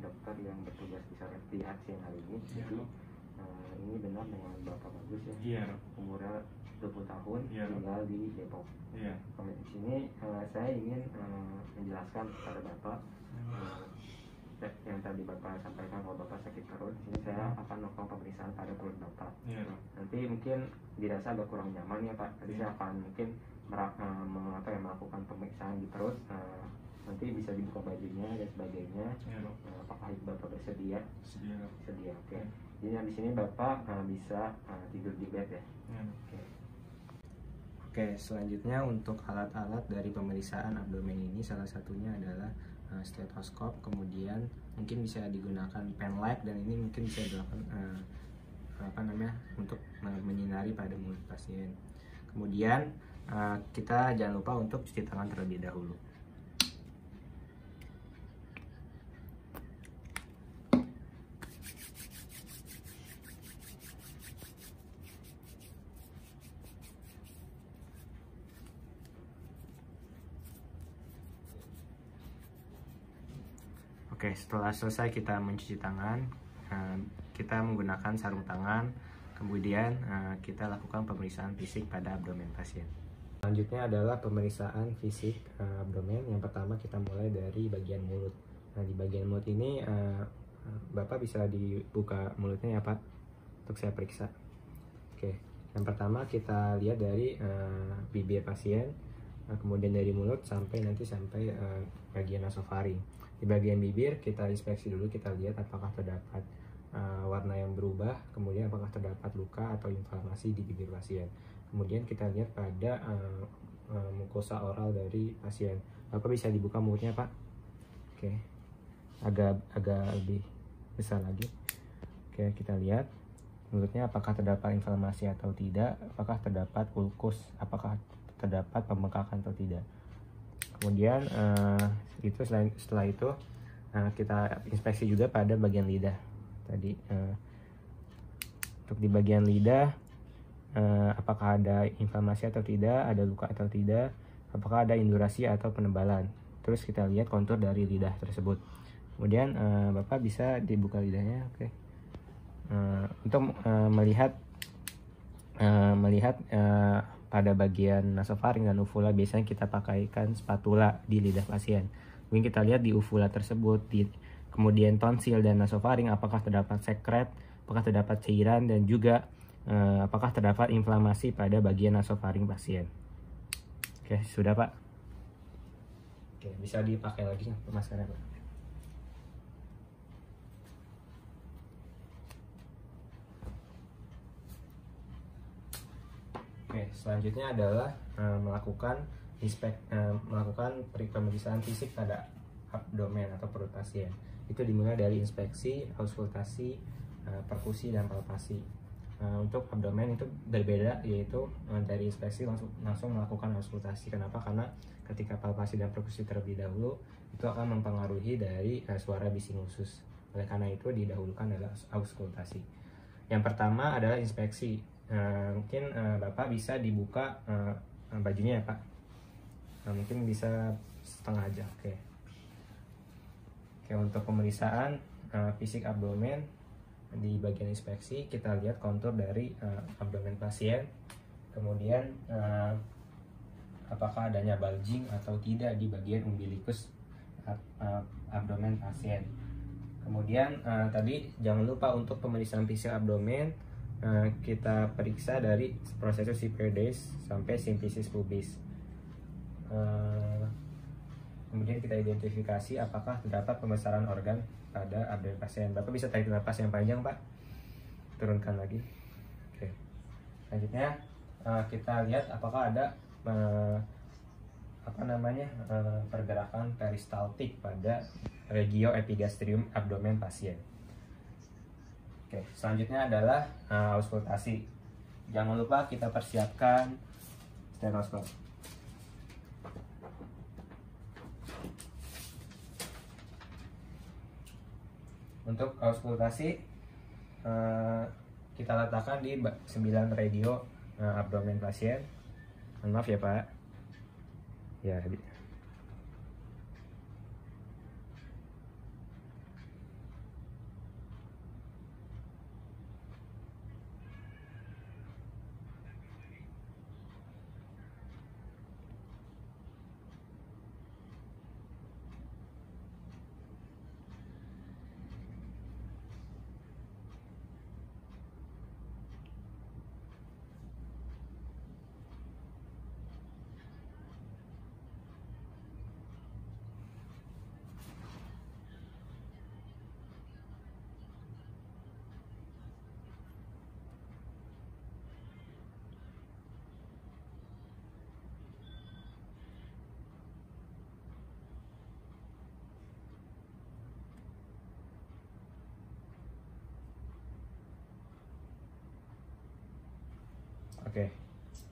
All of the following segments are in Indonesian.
dokter yang bertugas di ASEAN hari ini. Jadi ini benar dengan Bapak Bagus ya. Iya. Umurnya 20 tahun, tinggal di Depok. Iya. Di sini saya ingin menjelaskan kepada Bapak yang tadi Bapak sampaikan kalau Bapak sakit perut. Di sini saya akan melakukan pemeriksaan pada perut Bapak. Nanti mungkin dirasa agak kurang nyaman ya Pak. Tadi saya akan mungkin melakukan pemeriksaan di perut. Nanti bisa dibuka bajunya dan sebagainya. Apakah Bapak bersedia? Sedia. Oke. Jadi di sini Bapak bisa tidur di bed ya. Oke, selanjutnya untuk alat-alat dari pemeriksaan abdomen ini salah satunya adalah stetoskop, kemudian mungkin bisa digunakan pen light, dan ini mungkin bisa dilakukan untuk menyinari pada mulut pasien. Kemudian kita jangan lupa untuk cuci tangan terlebih dahulu. Oke, setelah selesai kita mencuci tangan, kita menggunakan sarung tangan, kemudian kita lakukan pemeriksaan fisik pada abdomen pasien. Selanjutnya adalah pemeriksaan fisik abdomen. Yang pertama kita mulai dari bagian mulut. Nah, di bagian mulut ini Bapak bisa dibuka mulutnya ya Pak, untuk saya periksa. Oke, yang pertama kita lihat dari bibir pasien, kemudian dari mulut sampai bagian nasofaring. Di bagian bibir kita inspeksi dulu, kita lihat apakah terdapat warna yang berubah, kemudian apakah terdapat luka atau inflamasi di bibir pasien. Kemudian kita lihat pada mukosa oral dari pasien. Bapak bisa dibuka mulutnya Pak. Oke, agak lebih besar lagi. Oke, kita lihat mulutnya apakah terdapat inflamasi atau tidak, apakah terdapat ulkus, apakah terdapat pembengkakan atau tidak. Kemudian setelah itu kita inspeksi juga pada bagian lidah tadi. Untuk di bagian lidah, apakah ada inflamasi atau tidak, ada luka atau tidak, apakah ada indurasi atau penebalan. Terus kita lihat kontur dari lidah tersebut. Kemudian Bapak bisa dibuka lidahnya. Oke. Untuk melihat pada bagian nasofaring dan uvula, biasanya kita pakaikan spatula di lidah pasien. Mungkin kita lihat di uvula tersebut, kemudian tonsil dan nasofaring, apakah terdapat sekret, apakah terdapat cairan, dan juga apakah terdapat inflamasi pada bagian nasofaring pasien. Oke, sudah Pak. Oke, bisa dipakai lagi maskernya Pak. Oke, selanjutnya adalah melakukan pemeriksaan fisik pada abdomen atau perut pasien. Itu dimulai dari inspeksi, auskultasi, perkusi, dan palpasi. Untuk abdomen itu berbeda, yaitu dari inspeksi langsung melakukan auskultasi. Kenapa? Karena ketika palpasi dan perkusi terlebih dahulu, itu akan mempengaruhi dari suara bising usus. Oleh karena itu didahulukan adalah auskultasi. Yang pertama adalah inspeksi. Mungkin Bapak bisa dibuka bajunya ya Pak. Mungkin bisa setengah aja. Oke, untuk pemeriksaan fisik abdomen, di bagian inspeksi kita lihat kontur dari abdomen pasien. Kemudian apakah adanya bulging atau tidak di bagian umbilikus abdomen pasien. Kemudian tadi jangan lupa untuk pemeriksaan fisik abdomen, kita periksa dari prosesus Siperides sampai simfisis pubis. Kemudian kita identifikasi apakah terdapat pembesaran organ pada abdomen pasien. Bapak bisa tarik nafas yang panjang Pak, turunkan lagi. Oke. Selanjutnya kita lihat apakah ada pergerakan peristaltik pada regio epigastrium abdomen pasien. Oke, selanjutnya adalah auskultasi. Jangan lupa kita persiapkan stetoskop. Untuk auskultasi kita letakkan di 9 radio abdomen pasien. Maaf ya Pak. Ya. Oke,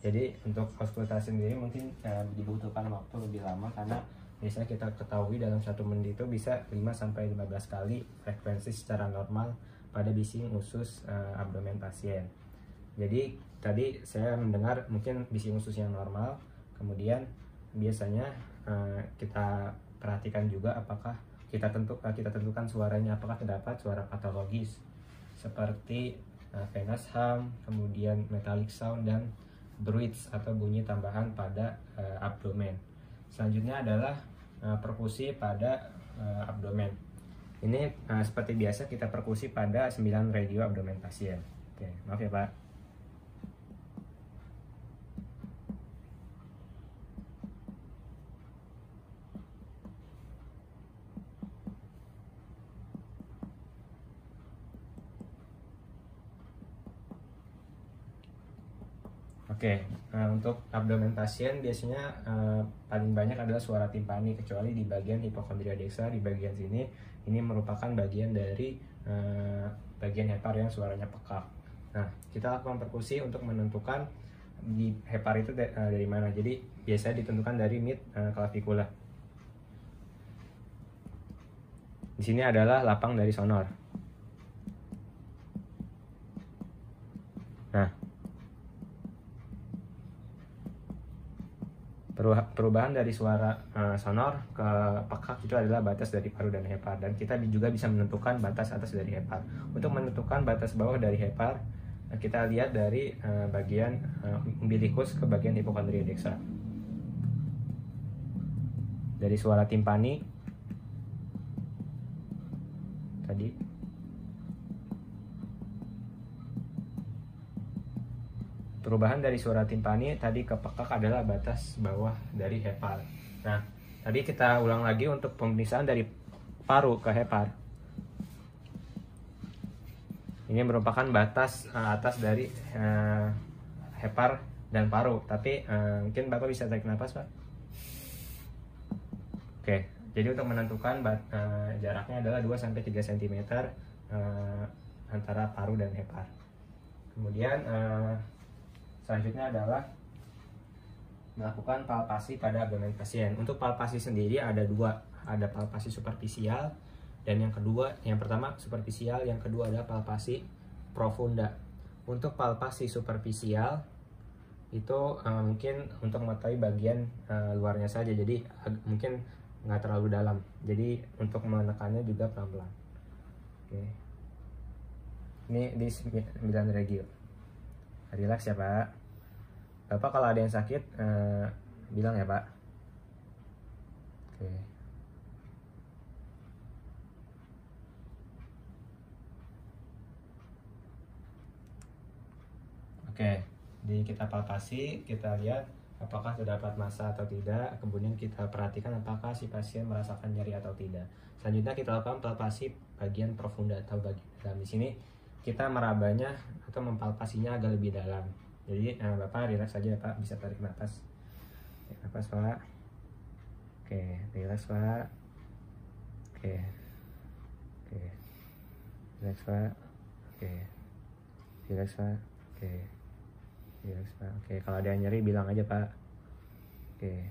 jadi untuk auskultasi sendiri mungkin dibutuhkan waktu lebih lama karena biasanya kita ketahui dalam 1 menit itu bisa 5-15 kali frekuensi secara normal pada bising usus abdomen pasien. Jadi tadi saya mendengar mungkin bising usus yang normal, kemudian biasanya kita perhatikan juga apakah kita tentukan suaranya, apakah terdapat suara patologis seperti venous hum, kemudian metallic sound dan bruits atau bunyi tambahan pada abdomen. Selanjutnya adalah perkusi pada abdomen. Ini seperti biasa kita perkusi pada 9 radio abdomen pasien. Oke, maaf ya Pak. Oke, untuk abdomen pasien biasanya paling banyak adalah suara timpani, kecuali di bagian hipokondria deksa, di bagian sini ini merupakan bagian dari bagian hepar yang suaranya pekak. Nah, kita lakukan perkusi untuk menentukan di hepar itu dari mana. Jadi biasanya ditentukan dari mid clavicula. Di sini adalah lapang dari sonor. Nah, perubahan dari suara sonor ke pekak itu adalah batas dari paru dan hepar, dan kita juga bisa menentukan batas atas dari hepar. Untuk menentukan batas bawah dari hepar, kita lihat dari bagian umbilikus ke bagian hipokondria deksa. Dari suara timpani tadi, perubahan dari suara timpani tadi ke pekak adalah batas bawah dari hepar. Nah, tadi kita ulang lagi untuk pemeriksaan dari paru ke hepar. Ini merupakan batas atas dari hepar dan paru. Tapi mungkin Bapak bisa tarik nafas, Pak. Oke, jadi untuk menentukan jaraknya adalah 2-3 cm antara paru dan hepar. Kemudian selanjutnya adalah melakukan palpasi pada abdomen pasien. Untuk palpasi sendiri ada 2, ada palpasi superficial dan yang pertama superficial, yang kedua adalah palpasi profunda. Untuk palpasi superficial itu mungkin untuk mengetahui bagian luarnya saja, jadi mungkin nggak terlalu dalam. Jadi untuk menekannya juga pelan-pelan. Oke. Ini di 9 regio. Relax ya Pak. Bapak kalau ada yang sakit bilang ya Pak. Oke. Oke, jadi kita palpasi, kita lihat apakah terdapat massa atau tidak, kemudian kita perhatikan apakah si pasien merasakan nyeri atau tidak. Selanjutnya kita lakukan palpasi bagian profunda atau bagian dalam. Di sini kita merabanya atau mempalpasinya agak lebih dalam. Jadi Bapak relax saja ya Pak, bisa tarik nafas. Nafas Pak. Oke, relax Pak. Oke. Oke. Relax Pak. Oke. Relax Pak. Oke. Relax Pak. Oke, kalau ada yang nyeri bilang aja Pak. Oke.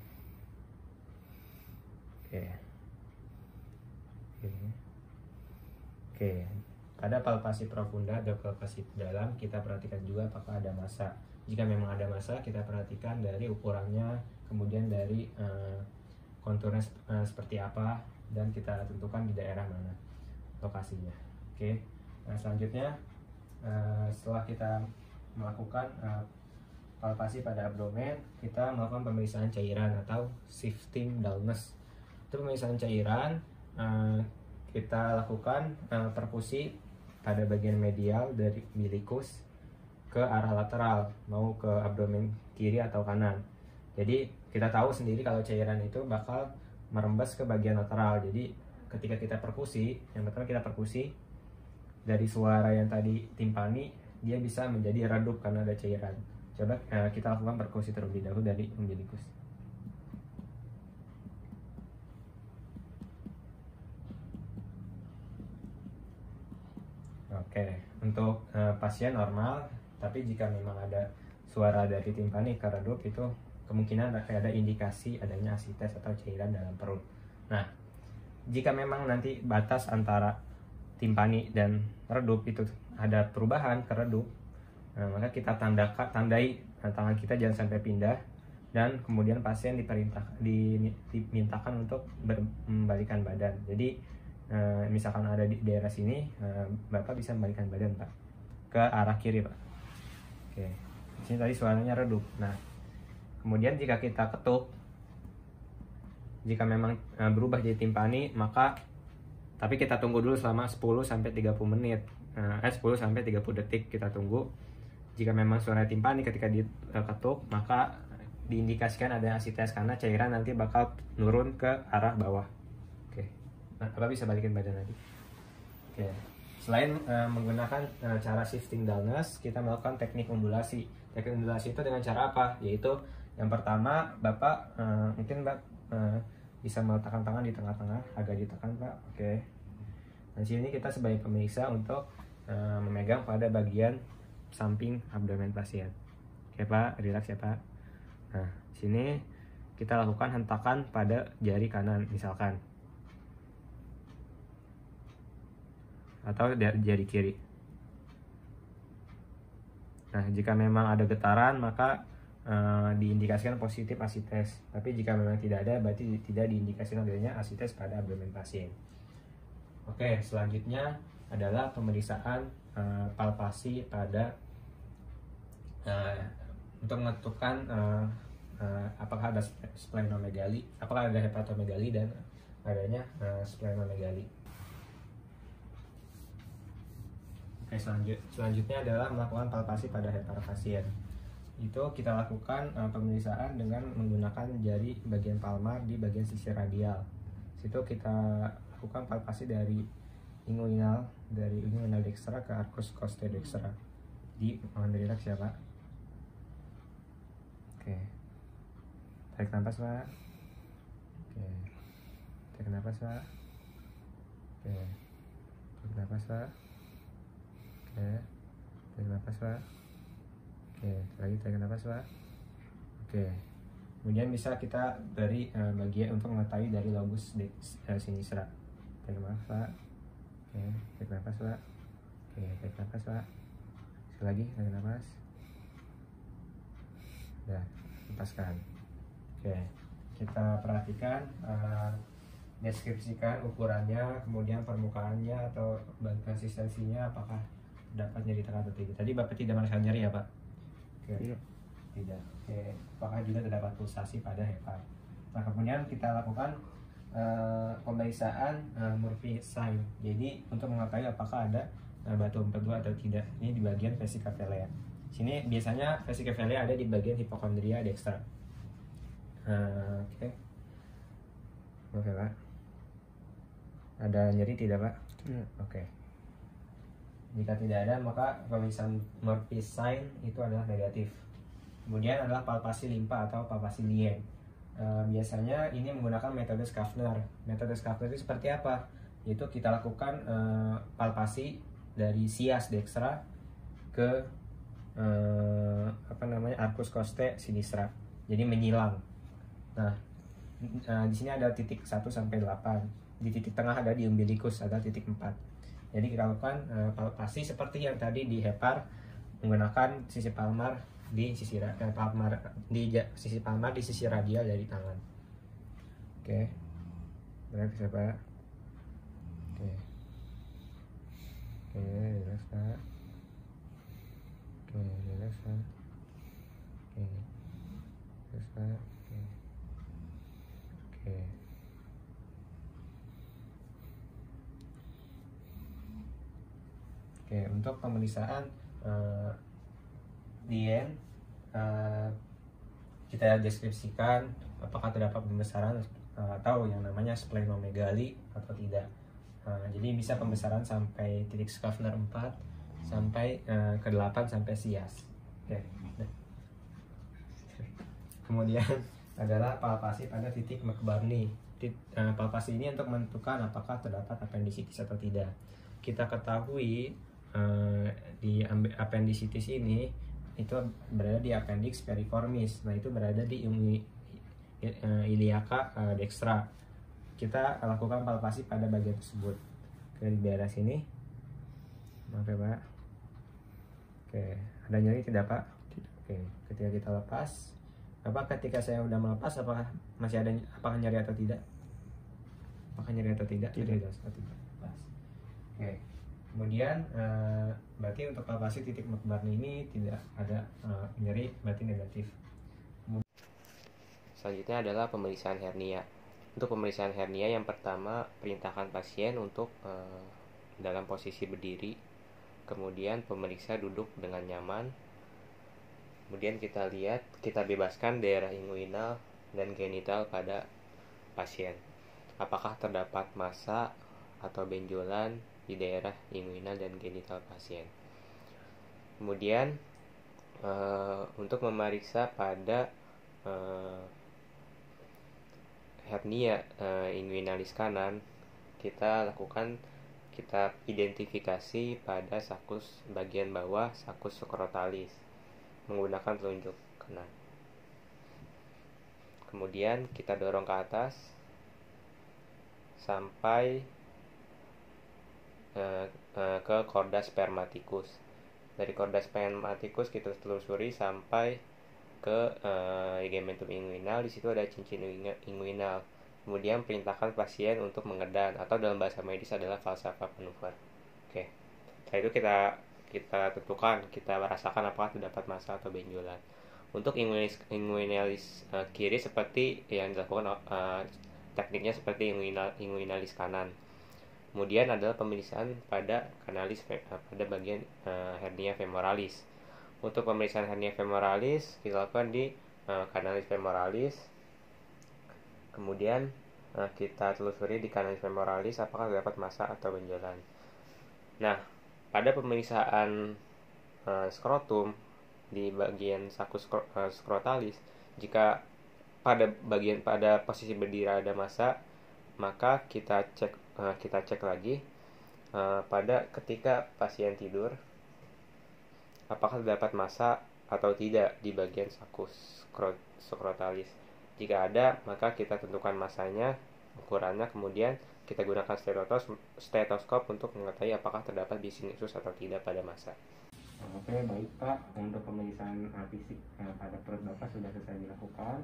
Oke. Oke. Oke. Pada palpasi profunda atau palpasi dalam, kita perhatikan juga apakah ada massa. Jika memang ada massa, kita perhatikan dari ukurannya, kemudian dari konturnya seperti apa, dan kita tentukan di daerah mana lokasinya. Oke. Nah, selanjutnya setelah kita melakukan palpasi pada abdomen, kita melakukan pemeriksaan cairan atau sifting dullness. Itu pemeriksaan cairan, kita lakukan perkusi pada bagian medial dari umbilikus ke arah lateral, mau ke abdomen kiri atau kanan. Jadi kita tahu sendiri kalau cairan itu bakal merembes ke bagian lateral. Jadi ketika kita perkusi, yang pertama kita perkusi dari suara yang tadi timpani, dia bisa menjadi redup karena ada cairan. Coba kita lakukan perkusi terlebih dahulu dari umbilikus. Oke, untuk pasien normal, tapi jika memang ada suara dari timpani ke redup itu kemungkinan ada indikasi adanya asites atau cairan dalam perut. Nah, jika memang nanti batas antara timpani dan redup itu ada perubahan ke redup, maka kita tandai tangan kita jangan sampai pindah, dan kemudian pasien dimintakan untuk membalikkan badan. Jadi misalkan ada di daerah sini, Bapak bisa membalikkan badan, Pak, ke arah kiri, Pak. Oke, di sini tadi suaranya redup. Nah, kemudian jika kita ketuk, jika memang berubah jadi timpani, maka tapi kita tunggu dulu selama 10 sampai 30 menit. 10 sampai 30 detik kita tunggu. Jika memang suara timpani ketika diketuk, maka diindikasikan ada asites karena cairan nanti bakal nurun ke arah bawah. Oke. Nah, Bapak bisa balikin badan lagi. Oke. Selain menggunakan cara shifting dullness, kita melakukan teknik undulasi. Teknik undulasi itu dengan cara apa? Yaitu yang pertama, Bapak mungkin bisa meletakkan tangan di tengah-tengah, agak ditekan, Pak. Oke. Nah, sini kita sebagai pemeriksa untuk memegang pada bagian samping abdomen pasien. Oke, Pak, relax ya, Pak. Nah, sini kita lakukan hentakan pada jari kanan misalkan, atau jari kiri. Nah, jika memang ada getaran maka diindikasikan positif asites. Tapi jika memang tidak ada, berarti tidak diindikasikan adanya asites pada abdomen pasien. Oke, selanjutnya adalah pemeriksaan palpasi pada untuk menentukan apakah ada splenomegali, apakah ada hepatomegali dan adanya splenomegali. Oke, selanjutnya adalah melakukan palpasi pada hepar pasien. Itu kita lakukan pemeriksaan dengan menggunakan jari bagian palmar di bagian sisi radial. Situ kita lakukan palpasi dari inguinal dextra ke arcus costae dextra. Mohon relax ya, Pak. Oke. Tarik nafas, Pak. Oke. Tarik nafas, Pak. Oke. Tarik nafas, Pak. Oke. Tarik nafas, Pak. Oke, lagi tarik nafas, Pak. Oke. Kemudian bisa kita dari bagian untuk mengetahui dari lobus sinistra. Tarik nafas, Pak. Oke, tarik nafas, Pak. Oke, tarik nafas, Pak. Sekali lagi, tarik nafas. Udah, lepaskan. Oke, kita perhatikan, deskripsikan ukurannya, kemudian permukaannya atau konsistensinya, apakah dapat nyeri tekan atau tidak. Tadi Bapak tidak merasakan nyeri ya, Pak? Oke. Tidak. Oke. Apakah juga terdapat pulsasi pada hepar? Nah, kemudian kita lakukan pemeriksaan Murphy sign. Jadi untuk mengetahui apakah ada batu empedu atau tidak. Ini di bagian vesicavelea. Sini biasanya vesicavelea ada di bagian hipokondria dextra. Oke. Oke, Pak. Ada nyeri tidak, Pak? Oke. Jika tidak ada, maka pemeriksaan Murphy sign itu adalah negatif. Kemudian adalah palpasi limpa atau palpasi Lien. Biasanya ini menggunakan metode Schaffner. Metode Schaffner itu seperti apa? Yaitu kita lakukan palpasi dari sias dextra ke arcus costae sinistra. Jadi menyilang. Nah, di sini ada titik 1 sampai 8. Di titik tengah ada di umbilicus, ada titik 4. Jadi kita lakukan palpasi seperti yang tadi di hepar, menggunakan sisi palmar di sisi palmar di sisi radial dari tangan. Oke. Relax ya, Pak. Oke. Oke, relax, Pak. Oke, relax, Pak. Oke. Relax, Pak. Oke. Oke. Oke, untuk pemeriksaan Lien, kita deskripsikan apakah terdapat pembesaran atau yang namanya splenomegali atau tidak. Jadi bisa pembesaran sampai titik Schaffner 4 sampai ke 8 sampai sias. Oke. Kemudian adalah palpasi pada titik McBurney. Palpasi ini untuk menentukan apakah terdapat appendicitis atau tidak. Kita ketahui di appendicitis ini itu berada di appendix piriformis. Nah, itu berada di iliaca dextra. Kita lakukan palpasi pada bagian tersebut. Oke, di daerah sini. Maaf ya, Pak. Oke, ada nyeri tidak, Pak? Oke, ketika kita lepas, ketika saya udah melepas, apakah masih ada, apakah nyeri atau tidak? Apakah nyeri atau tidak? Tidak. Lepas. Oke. Kemudian berarti untuk palpasi titik McBurney ini tidak ada nyeri, berarti negatif. Selanjutnya adalah pemeriksaan hernia. Untuk pemeriksaan hernia yang pertama, perintahkan pasien untuk dalam posisi berdiri. Kemudian pemeriksa duduk dengan nyaman. Kemudian kita lihat, kita bebaskan daerah inguinal dan genital pada pasien. Apakah terdapat massa atau benjolan di daerah inguinal dan genital pasien. Kemudian untuk memeriksa pada hernia inguinalis kanan, kita identifikasi pada sakus bagian bawah, sakus skrotalis, menggunakan telunjuk kanan. Kemudian kita dorong ke atas sampai ke chorda spermaticus. Dari chorda spermaticus kita telusuri sampai ke ligamentum inguinal. Di situ ada cincin inguinal. Kemudian perintahkan pasien untuk mengedan, atau dalam bahasa medis adalah valsalva manuver. Oke. Setelah itu kita tentukan, kita rasakan apakah terdapat massa atau benjolan. Untuk inguinalis kiri seperti yang dilakukan tekniknya seperti inguinalis kanan. Kemudian adalah pemeriksaan pada kanalis pada bagian hernia femoralis. Untuk pemeriksaan hernia femoralis kita lakukan di kanalis femoralis. Kemudian kita telusuri di kanalis femoralis apakah terdapat massa atau benjolan. Nah, pada pemeriksaan skrotum di bagian sakus skrotalis, jika pada posisi berdiri ada massa, maka kita cek lagi pada ketika pasien tidur apakah terdapat massa atau tidak di bagian sakus skrotalis. Jika ada, maka kita tentukan massanya, ukurannya, kemudian kita gunakan stetoskop untuk mengetahui apakah terdapat disinisus atau tidak pada massa. Oke, baik Pak. Untuk pemeriksaan fisik pada perut Bapak sudah selesai dilakukan.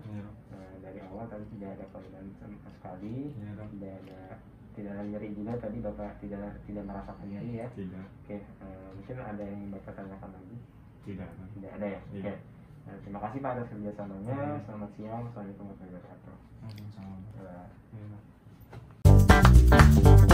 Dari awal tadi tidak ada perubahan sama sekali. Tidak ada nyeri juga tadi Bapak tidak merasakan nyeri ya? Tidak. Oke, mungkin ada yang Bapak tanyakan lagi? Tidak ada ya? Iya. Oke. Terima kasih Pak atas kerjasamanya. Selamat siang. Assalamualaikum warahmatullahi wabarakatuh. Sama-sama.